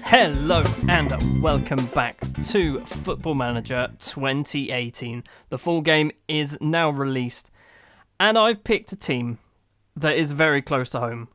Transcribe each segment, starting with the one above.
Hello and welcome back to Football Manager 2018. The full game is now released and I've picked a team that is very close to home.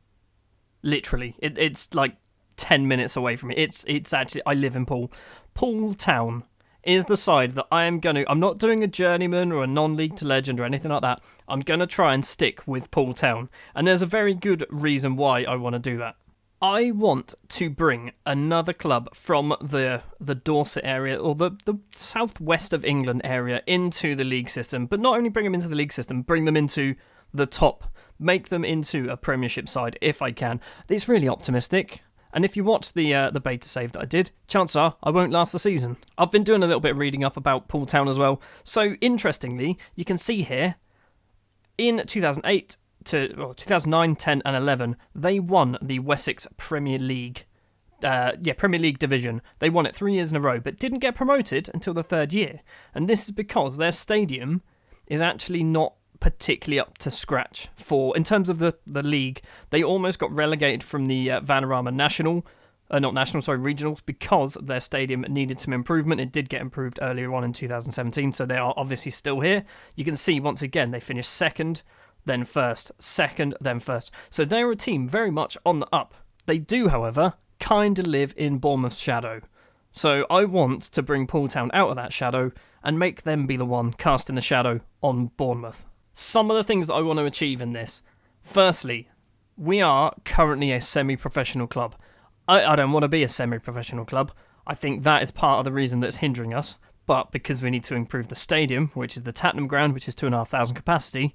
Literally, it's like 10 minutes away from me. It's actually, I live in Poole Town is the side that I'm not doing a journeyman or a non-league to legend or anything like that. I'm going to try and stick with Poole Town. And there's a very good reason why I want to do that. I want to bring another club from the Dorset area or the southwest of England area into the league system, but not only bring them into the league system, bring them into the top, make them into a Premiership side if I can. It's really optimistic, and if you watch the beta save that I did, chances are I won't last the season. I've been doing a little bit of reading up about Poole Town as well, so interestingly, you can see here, in 2008, to 2009, 10 and 11, they won the Wessex Premier League Premier League division. They won it 3 years in a row, but didn't get promoted until the third year. And this is because their stadium is actually not particularly up to scratch in terms of the league. They almost got relegated from the Vanarama regionals because their stadium needed some improvement. It did get improved earlier on in 2017, so they are obviously still here. You can see, once again, they finished second, then first, second, then first. So they're a team very much on the up. They do, however, kind of live in Bournemouth's shadow. So I want to bring Poole Town out of that shadow and make them be the one casting the shadow on Bournemouth. Some of the things that I want to achieve in this. Firstly, we are currently a semi-professional club. I don't want to be a semi-professional club. I think that is part of the reason that's hindering us. But because we need to improve the stadium, which is the Tattenham ground, which is 2,500 capacity,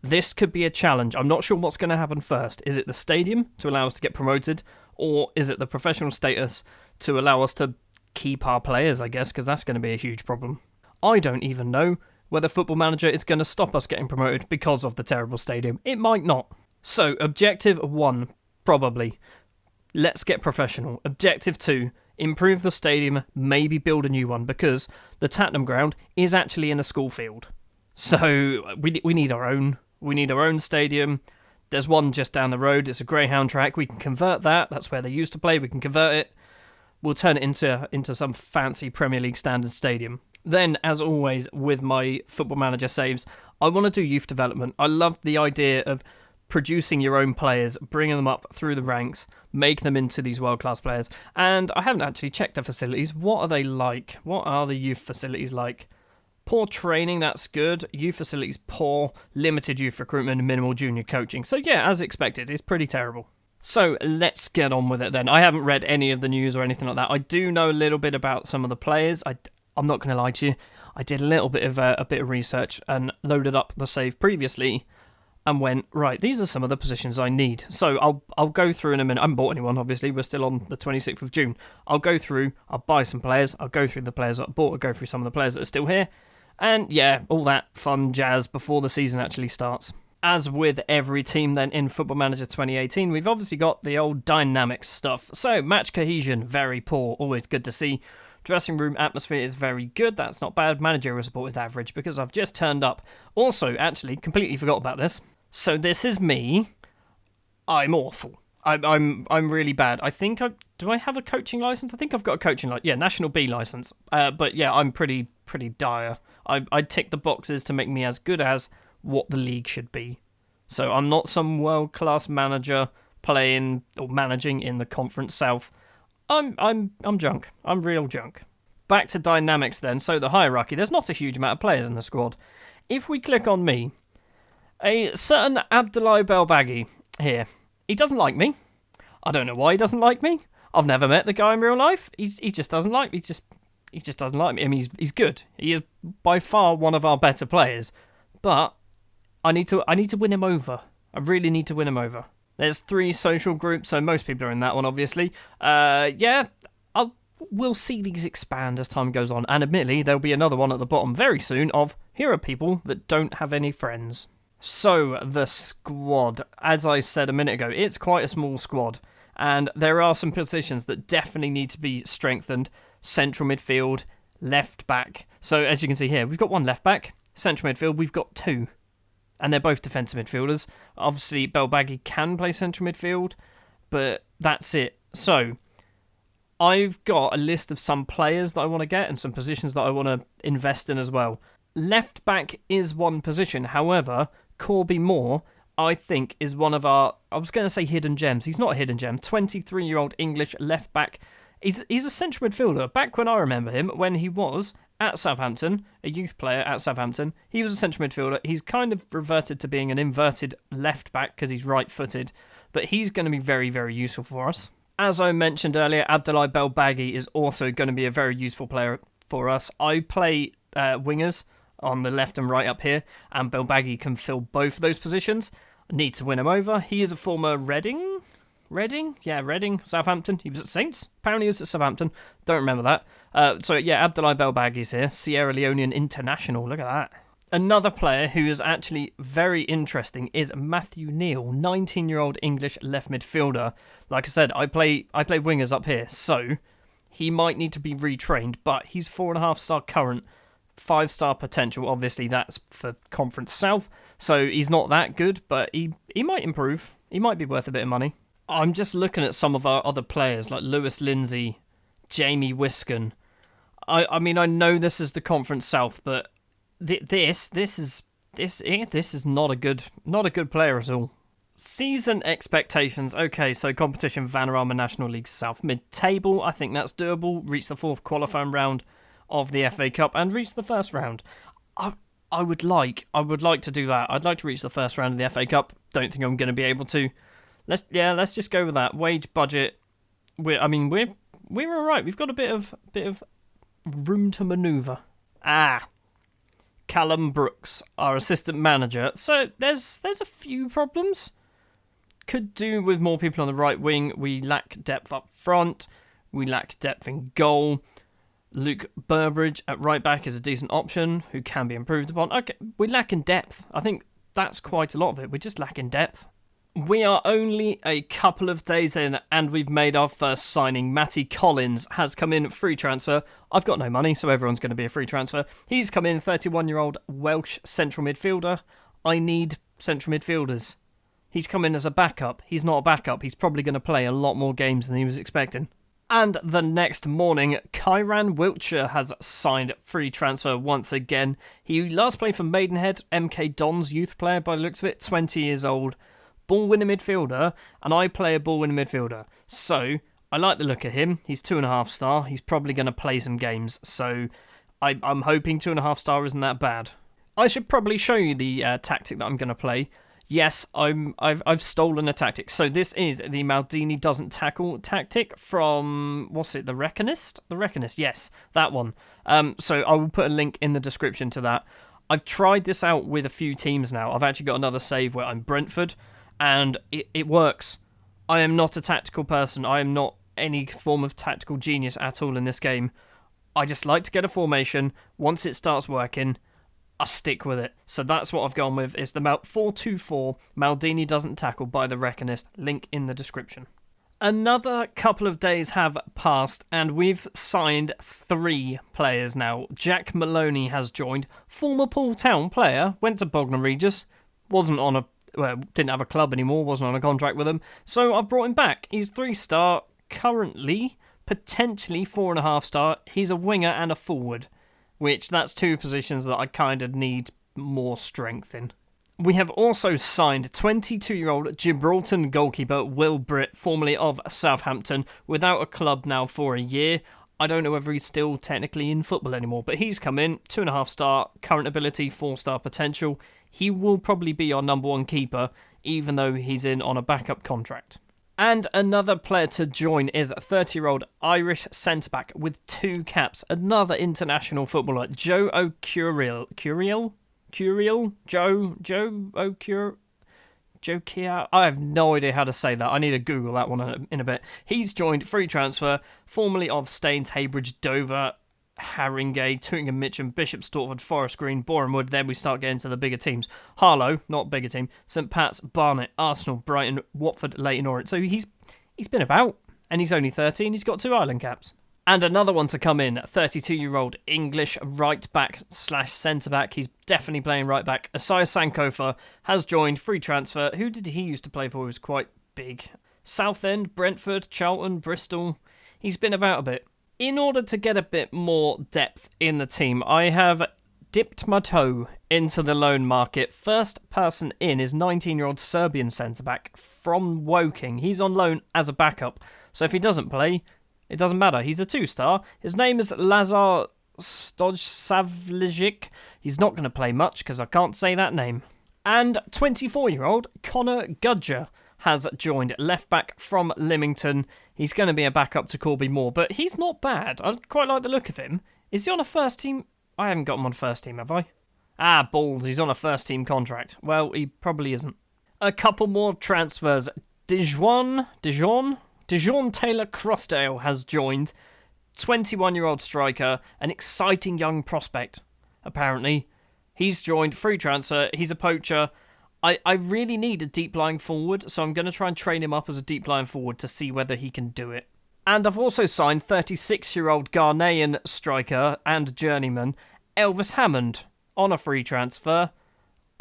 this could be a challenge. I'm not sure what's going to happen first. Is it the stadium to allow us to get promoted, or is it the professional status to allow us to keep our players, I guess, because that's going to be a huge problem. I don't even know whether Football Manager is going to stop us getting promoted because of the terrible stadium. It might not. So, Objective 1, probably. Let's get professional. Objective 2, improve the stadium, maybe build a new one, because the Tattenham ground is actually in a school field. So, we need our own. We need our own stadium. There's one just down the road. It's a greyhound track. We can convert that. That's where they used to play. We can convert it. We'll turn it into some fancy Premier League standard stadium. Then, as always, with my Football Manager saves, I want to do youth development. I love the idea of producing your own players, bringing them up through the ranks, making them into these world-class players. And I haven't actually checked the facilities. What are they like? What are the youth facilities like? Poor training, that's good. Youth facilities, poor. Limited youth recruitment and minimal junior coaching. So yeah, as expected, it's pretty terrible. So let's get on with it then. I haven't read any of the news or anything like that. I do know a little bit about some of the players. I'm not going to lie to you. I did a little bit of research and loaded up the save previously and went, right, these are some of the positions I need. So I'll go through in a minute. I haven't bought anyone, obviously. We're still on the 26th of June. I'll go through, I'll buy some players. I'll go through the players that I bought. I'll go through some of the players that are still here. And yeah, all that fun jazz before the season actually starts. As with every team then in Football Manager 2018, we've obviously got the old dynamics stuff. So match cohesion, very poor, always good to see. Dressing room atmosphere is very good, that's not bad. Managerial support is average because I've just turned up. Also, actually, completely forgot about this. So this is me. I'm awful. I'm really bad. I think do I have a coaching license? I think I've got a coaching license. Yeah, National B license. But yeah, I'm pretty dire. I tick the boxes to make me as good as what the league should be. So I'm not some world-class manager playing or managing in the Conference South. I'm junk. I'm real junk. Back to dynamics then. So the hierarchy. There's not a huge amount of players in the squad. If we click on me, a certain Abdoulaye Belbaghi here. He doesn't like me. I don't know why he doesn't like me. I've never met the guy in real life. He just doesn't like me. He just doesn't like me. I mean, he's good. He is by far one of our better players. But I need to win him over. I really need to win him over. There's 3 social groups, so most people are in that one, obviously. We'll see these expand as time goes on. And admittedly, there'll be another one at the bottom very soon of, here are people that don't have any friends. So, the squad. As I said a minute ago, it's quite a small squad. And there are some positions that definitely need to be strengthened. Central midfield, left back. So as you can see here, we've got one left back. Central midfield, we've got two. And they're both defensive midfielders. Obviously, Belbaghi can play central midfield, but that's it. So, I've got a list of some players that I want to get and some positions that I want to invest in as well. Left back is one position. However, Corby Moore, I think, is one of our, I was going to say hidden gems. He's not a hidden gem. 23-year-old English left back. He's a central midfielder. Back when I remember him, when he was at Southampton, a youth player at Southampton, he was a central midfielder. He's kind of reverted to being an inverted left back because he's right-footed, but he's going to be very, very useful for us. As I mentioned earlier, Abdoulaye Belbaghi is also going to be a very useful player for us. I play wingers on the left and right up here, and Belbaghi can fill both of those positions. I need to win him over. He is a former Reading, Southampton. He was at Saints. Apparently he was at Southampton. Don't remember that. Abdoulaye Belbaghi's here. Sierra Leonean international. Look at that. Another player who is actually very interesting is Matthew Neal, 19-year-old English left midfielder. Like I said, I play wingers up here, so he might need to be retrained, but he's 4.5-star current, 5-star potential. Obviously, that's for Conference South, so he's not that good, but he might improve. He might be worth a bit of money. I'm just looking at some of our other players, like Lewis Lindsay, Jamie Wiscombe. I mean, I know this is the Conference South, but this is not a good player at all. Season expectations. Okay, so competition Vanarama National League South mid-table. I think that's doable. Reach the fourth qualifying round of the FA Cup and reach the first round. I would like to do that. I'd like to reach the first round of the FA Cup. Don't think I'm going to be able to. Let's just go with that. Wage budget. We're all right. We've got a bit of room to manoeuvre. Callum Brooks, our assistant manager. So there's a few problems. Could do with more people on the right wing. We lack depth up front. We lack depth in goal. Luke Burbridge at right back is a decent option who can be improved upon. Okay, we lack in depth. I think that's quite a lot of it. We're just lacking depth. We are only a couple of days in and we've made our first signing. Mattie Collins has come in free transfer. I've got no money, so everyone's going to be a free transfer. He's come in, 31-year-old Welsh central midfielder. I need central midfielders. He's come in as a backup. He's not a backup. He's probably going to play a lot more games than he was expecting. And the next morning, Chiron Wiltshire has signed free transfer once again. He last played for Maidenhead, MK Dons youth player by the looks of it, 20 years old. Ball-winning midfielder, and I play a ball-winning midfielder. So, I like the look of him. He's 2.5-star. He's probably going to play some games. So, I'm hoping 2.5-star isn't that bad. I should probably show you the tactic that I'm going to play. Yes, I've stolen a tactic. So, this is the Maldini doesn't tackle tactic from, what's it, the Reckonist? The Reckonist, yes, that one. So, I will put a link in the description to that. I've tried this out with a few teams now. I've actually got another save where I'm Brentford. And it works. I am not a tactical person. I am not any form of tactical genius at all in this game. I just like to get a formation. Once it starts working, I stick with it. So that's what I've gone with. It's the 4-2-4. Maldini doesn't tackle by the Reckonist. Link in the description. Another couple of days have passed and we've signed 3 players now. Jack Maloney has joined. Former Poole Town player. Went to Bognor Regis. Didn't have a club anymore, wasn't on a contract with him, so I've brought him back. He's 3-star, currently, potentially 4.5-star. He's a winger and a forward, which that's 2 positions that I kind of need more strength in. We have also signed 22-year-old Gibraltar goalkeeper Will Britt, formerly of Southampton, without a club now for a year. I don't know whether he's still technically in football anymore, but he's come in, 2.5-star, current ability, 4-star potential. He will probably be our number 1 keeper, even though he's in on a backup contract. And another player to join is 30-year-old Irish centre-back with 2 caps, another international footballer, Joe O'Curiel. Joe Kia. I have no idea how to say that. I need to Google that one in a bit. He's joined free transfer, formerly of Staines, Heybridge, Dover, Haringey, Tootingham, Mitcham, Bishop Stortford, Forest Green, Boreham Wood. Then we start getting to the bigger teams. Harlow, not bigger team. St Pat's, Barnet, Arsenal, Brighton, Watford, Leyton Orient. So he's been about, and he's only 13. He's got 2 Ireland caps. And another one to come in, 32-year-old English right-back / centre-back. He's definitely playing right-back. Asai Sankofa has joined, free transfer. Who did he used to play for? He was quite big. Southend, Brentford, Charlton, Bristol. He's been about a bit. In order to get a bit more depth in the team, I have dipped my toe into the loan market. First person in is 19-year-old Serbian centre-back from Woking. He's on loan as a backup, so if he doesn't play, it doesn't matter. He's a 2-star. His name is Lazar Stojsavljic. He's not going to play much because I can't say that name. And 24-year-old Connor Gudger has joined, left-back from Lymington. He's going to be a backup to Corby Moore, but he's not bad. I quite like the look of him. Is he on a first team? I haven't got him on first team, have I? Ah, balls. He's on a first team contract. Well, he probably isn't. A couple more transfers. Dijon Taylor Crossdale has joined. 21-year-old striker, an exciting young prospect, apparently. He's joined, free transfer. He's a poacher. I really need a deep-lying forward, so I'm going to try and train him up as a deep-lying forward to see whether he can do it. And I've also signed 36-year-old Ghanaian striker and journeyman Elvis Hammond on a free transfer.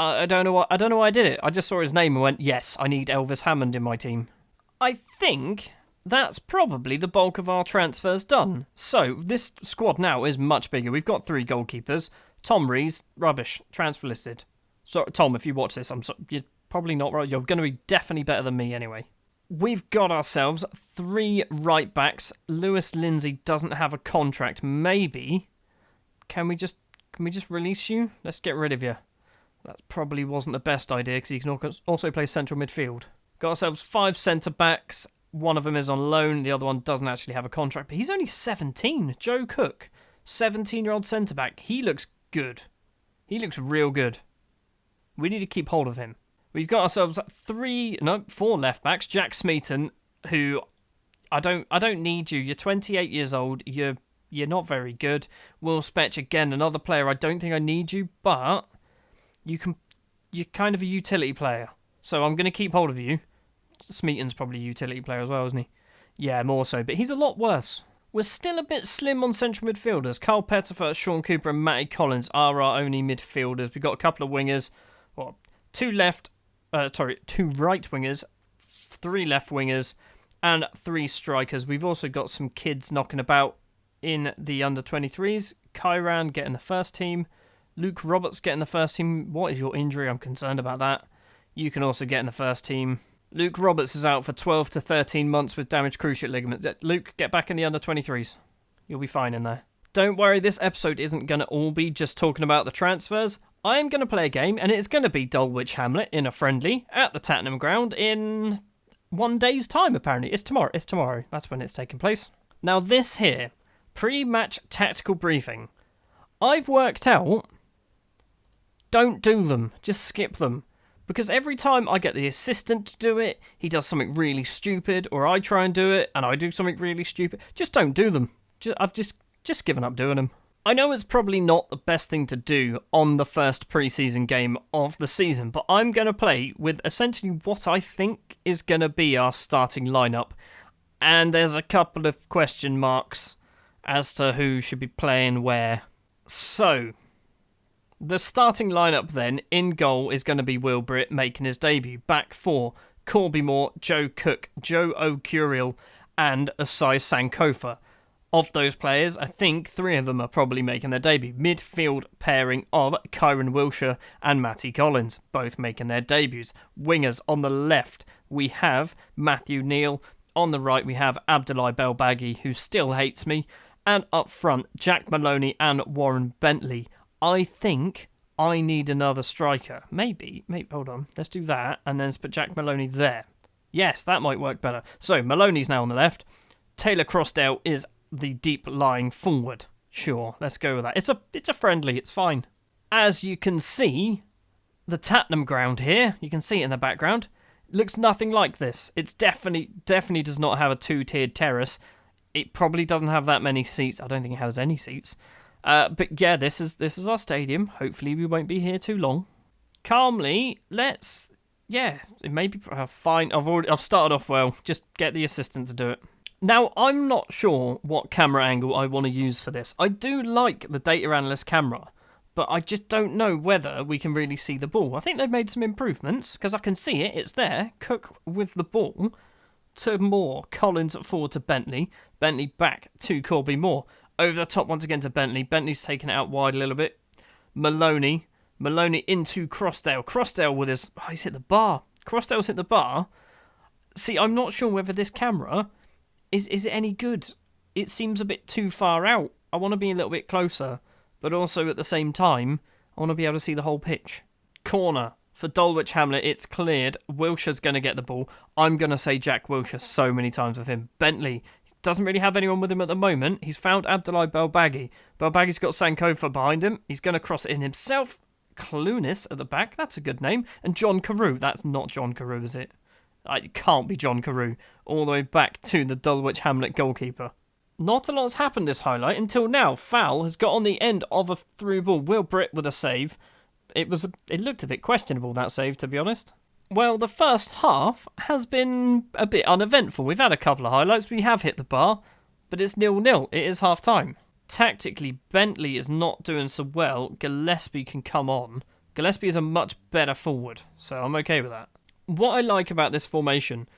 I don't know why I did it. I just saw his name and went, yes, I need Elvis Hammond in my team. I think that's probably the bulk of our transfers done. So this squad now is much bigger. We've got 3 goalkeepers. Tom Rees, rubbish, transfer listed. So Tom, if you watch this, you're probably not right. You're going to be definitely better than me anyway. We've got ourselves 3 right backs. Lewis Lindsay doesn't have a contract. Maybe can we just release you? Let's get rid of you. That probably wasn't the best idea because he can also play central midfield. Got ourselves 5 centre backs. One of them is on loan. The other one doesn't actually have a contract, but he's only 17. Joe Cook, 17-year-old centre back. He looks good. He looks real good. We need to keep hold of him. We've got ourselves 4 left backs. Jack Smeaton, who I don't need you. You're 28 years old. You're not very good. Will Spetch, again, another player. I don't think I need you, but you're kind of a utility player. So I'm going to keep hold of you. Smeaton's probably a utility player as well, isn't he? Yeah, more so, but he's a lot worse. We're still a bit slim on central midfielders. Carl Pettifer, Sean Cooper and Mattie Collins are our only midfielders. We've got a couple of wingers. Well, 2 right wingers, 3 left wingers, and 3 strikers. We've also got some kids knocking about in the under-23s. Chiron getting the first team. Luke Roberts getting the first team. What is your injury? I'm concerned about that. You can also get in the first team. Luke Roberts is out for 12 to 13 months with damaged cruciate ligament. Luke, get back in the under-23s. You'll be fine in there. Don't worry, this episode isn't going to all be just talking about the transfers. I am going to play a game, and it's going to be Dulwich Hamlet in a friendly at the Tattenham Ground in 1 day's time, apparently. It's tomorrow. That's when it's taking place. Now, this here, pre-match tactical briefing. I've worked out, don't do them. Just skip them. Because every time I get the assistant to do it, he does something really stupid, or I try and do it, and I do something really stupid. Just don't do them. I've just given up doing them. I know it's probably not the best thing to do on the first pre-season game of the season, but I'm going to play with essentially what I think is going to be our starting lineup. And there's a couple of question marks as to who should be playing where. So, the starting lineup then, in goal, is going to be Will Britt making his debut. Back 4, Corby Moore, Joe Cook, Joe O'Curiel, and Asai Sankofa. Of those players, I think 3 of them are probably making their debut. Midfield pairing of Chiron Wiltshire and Mattie Collins, both making their debuts. Wingers on the left, we have Matthew Neal. On the right, we have Abdoulaye Belbaghi, who still hates me. And up front, Jack Maloney and Warren Bentley. I think I need another striker. Maybe, hold on. Let's do that, and then let's put Jack Maloney there. Yes, that might work better. So, Maloney's now on the left. Taylor Crossdale is the deep-lying forward. Sure, let's go with that. It's a friendly, it's fine. As you can see, the Tattenham Ground here, you can see it in the background, looks nothing like this. It's definitely does not have a 2-tiered terrace. It probably doesn't have that many seats. I don't think it has any seats. But yeah, this is our stadium. Hopefully we won't be here too long. Calmly, it may be fine. I've started off well. Just get the assistant to do it. Now, I'm not sure what camera angle I want to use for this. I do like the data analyst camera, but I just don't know whether we can really see the ball. I think they've made some improvements, because I can see it, it's there. Cook with the ball to Moore. Collins forward to Bentley. Bentley back to Corby Moore. Over the top once again to Bentley. Bentley's taken it out wide a little bit. Maloney into Crossdale. Crossdale with his... Oh, he's hit the bar. Crossdale's hit the bar. See, I'm not sure whether this camera... Is it any good? It seems a bit too far out. I want to be a little bit closer, but also at the same time, I want to be able to see the whole pitch. Corner for Dulwich Hamlet. It's cleared. Wilshire's going to get the ball. I'm going to say Jack Wilshere so many times with him. Bentley doesn't really have anyone with him at the moment. He's found Abdoulaye Belbaghi. Belbaghi's got Sankofa behind him. He's going to cross it in himself. Clunis at the back. That's a good name. And John Carew. That's not John Carew, is it? It can't be John Carew. All the way back to the Dulwich Hamlet goalkeeper. Not a lot's happened this highlight until now. Foul has got on the end of a through ball. Will Britt with a save. It looked a bit questionable, that save, to be honest. Well, the first half has been a bit uneventful. We've had a couple of highlights. We have hit the bar, but it's 0-0. It is half time. Tactically, Bentley is not doing so well. Gillespie can come on. Gillespie is a much better forward, so I'm okay with that. What I like about this formation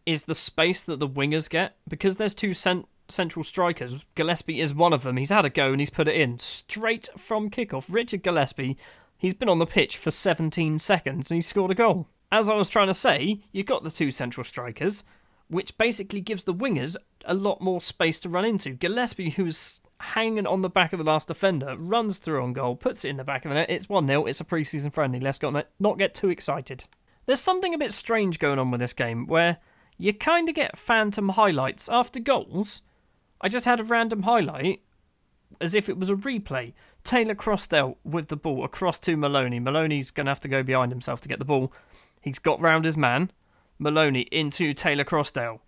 is the space that the wingers get. Because there's two central strikers, Gillespie is one of them. He's had a go and he's put it in. Straight from kickoff, Richard Gillespie, he's been on the pitch for 17 seconds and he's scored a goal. As I was trying to say, you've got the two central strikers, which basically gives the wingers a lot more space to run into. Gillespie, who's hanging on the back of the last defender, runs through on goal, puts it in the back of the net. It's 1-0, it's a pre-season friendly. Let's not get too excited. There's something a bit strange going on with this game, where you kind of get phantom highlights after goals. I just had a random highlight, as if it was a replay. Taylor Crossdale with the ball across to Maloney. Maloney's going to have to go behind himself to get the ball. He's got round his man. Maloney into Taylor Crossdale.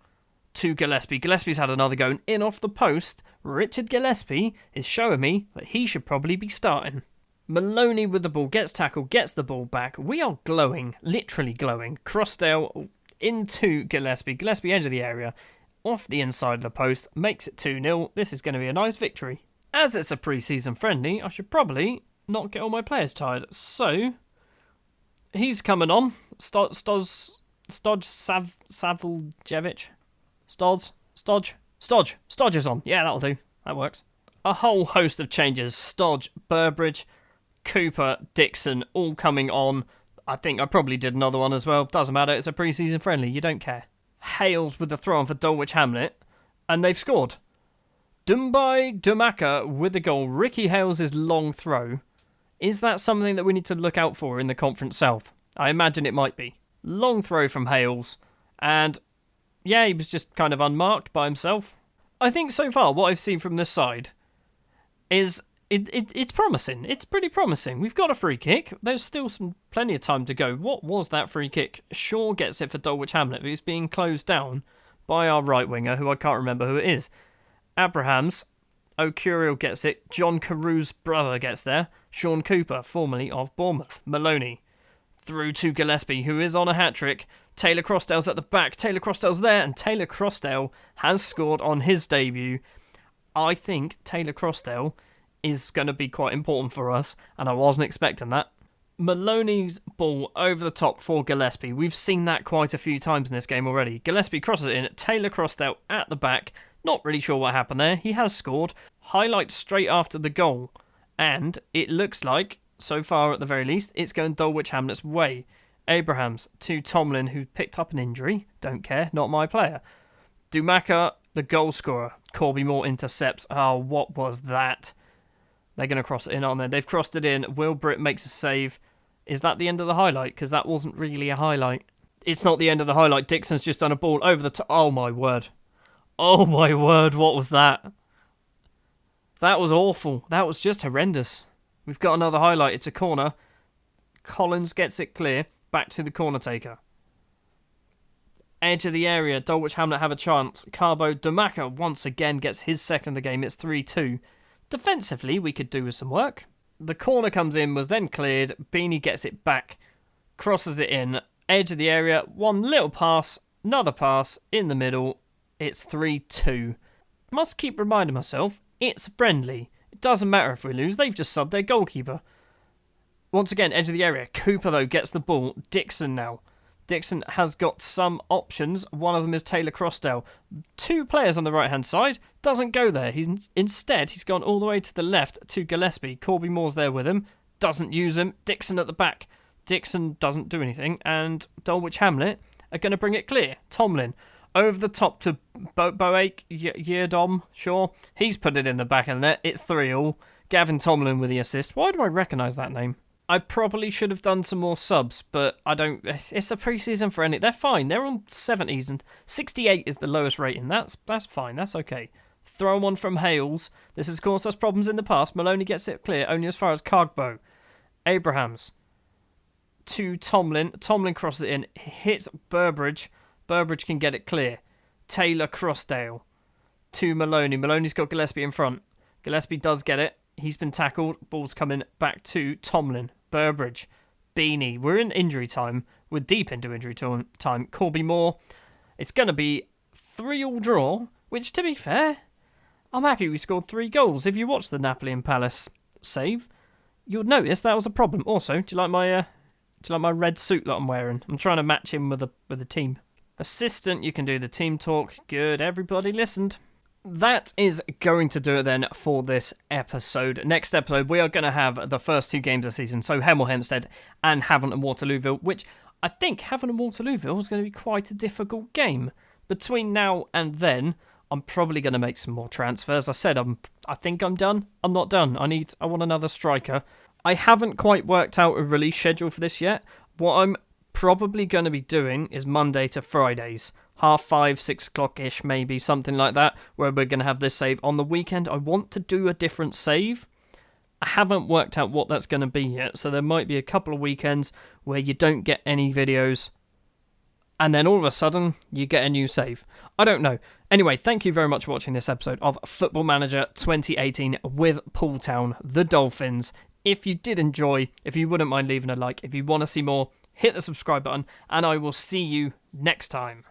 To Gillespie. Gillespie's had another go in off the post. Richard Gillespie is showing me that he should probably be starting. Maloney with the ball, gets tackled, gets the ball back. We are glowing, literally glowing. Crossdale into Gillespie. Gillespie edge of the area, off the inside of the post, makes it 2-0. This is going to be a nice victory. As it's a pre-season friendly, I should probably not get all my players tired. So, he's coming on. Stodge Savljevic. Stodge is on. Yeah, that'll do. That works. A whole host of changes. Stodge, Burbridge, Cooper, Dixon, all coming on. I think I probably did another one as well. Doesn't matter, it's a pre-season friendly, you don't care. Hales with the throw on for Dulwich Hamlet, and they've scored. Dumbai Dumaka with the goal. Ricky Hales' long throw. Is that something that we need to look out for in the Conference South? I imagine it might be. Long throw from Hales, and yeah, he was just kind of unmarked by himself. I think so far what I've seen from this side is it's promising. It's pretty promising. We've got a free kick. There's still plenty of time to go. What was that free kick? Shaw gets it for Dulwich Hamlet, but it's being closed down by our right winger, who I can't remember who it is. Abrahams. O'Curiel gets it. John Carew's brother gets there. Sean Cooper, formerly of Bournemouth. Maloney. Through to Gillespie, who is on a hat-trick. Taylor Crossdale's at the back. Taylor Crossdale's there, and Taylor Crossdale has scored on his debut. I think Taylor Crossdale is going to be quite important for us, and I wasn't expecting that. Maloney's ball over the top for Gillespie. We've seen that quite a few times in this game already. Gillespie crosses it in. Taylor Crossdale at the back. Not really sure what happened there. He has scored. Highlight straight after the goal. And it looks like, so far at the very least, it's going Dulwich Hamlet's way. Abrahams to Tomlin, who picked up an injury. Don't care, not my player. Dumaka, the goal scorer. Corby Moore intercepts. Oh, what was that? They're going to cross it in, aren't they? They've crossed it in. Will Britt makes a save. Is that the end of the highlight? Because that wasn't really a highlight. It's not the end of the highlight. Dixon's just done a ball over the top. Oh, my word. Oh, my word. What was that? That was awful. That was just horrendous. We've got another highlight. It's a corner. Collins gets it clear. Back to the corner taker. Edge of the area. Dulwich Hamlet have a chance. Carbo Dumaka once again gets his second of the game. It's 3-2. Defensively, we could do with some work. The corner comes in, was then cleared. Beanie gets it back. Crosses it in. Edge of the area. One little pass. Another pass in the middle. It's 3-2. Must keep reminding myself, it's friendly. It doesn't matter if we lose, they've just subbed their goalkeeper. Once again, edge of the area. Cooper, though, gets the ball. Dixon now. Dixon has got some options. One of them is Taylor Crossdale. 2 players on the right-hand side. Doesn't go there. Instead, he's gone all the way to the left to Gillespie. Corby Moore's there with him. Doesn't use him. Dixon at the back. Dixon doesn't do anything. And Dulwich Hamlet are going to bring it clear. Tomlin over the top to Boake Yeardom. Sure. He's put it in the back of the net. It's 3-3. Gavin Tomlin with the assist. Why do I recognise that name? I probably should have done some more subs, but I don't. It's a pre-season for any. They're fine. They're on 70s, and 68 is the lowest rating. That's fine. That's okay. Throw one from Hales. This has caused us problems in the past. Maloney gets it clear only as far as Cargbo. Abrahams to Tomlin. Tomlin crosses it in. Hits Burbridge. Burbridge can get it clear. Taylor Crossdale to Maloney. Maloney's got Gillespie in front. Gillespie does get it. He's been tackled. Ball's coming back to Tomlin. Burbridge. Beanie. We're in injury time. We're deep into injury time. Corby Moore. It's going to be 3-3 draw, which, to be fair, I'm happy we scored 3 goals. If you watch the Napoli and Palace save, you'll notice that was a problem. Also, do you like my red suit that I'm wearing? I'm trying to match him with the team. Assistant, you can do the team talk. Good, everybody listened. That is going to do it then for this episode. Next episode, we are going to have the first 2 games of the season. So Hemel Hempstead and Havant and Waterlooville, which I think Havant and Waterlooville is going to be quite a difficult game. Between now and then, I'm probably going to make some more transfers. I said I think I'm done. I'm not done. I want another striker. I haven't quite worked out a release schedule for this yet. What I'm probably going to be doing is Monday to Fridays. 5:30, 6 o'clock-ish, maybe, something like that, where we're going to have this save. On the weekend, I want to do a different save. I haven't worked out what that's going to be yet, so there might be a couple of weekends where you don't get any videos, and then all of a sudden, you get a new save. I don't know. Anyway, thank you very much for watching this episode of Football Manager 2018 with Poole Town, the Dolphins. If you did enjoy, if you wouldn't mind leaving a like, if you want to see more, hit the subscribe button, and I will see you next time.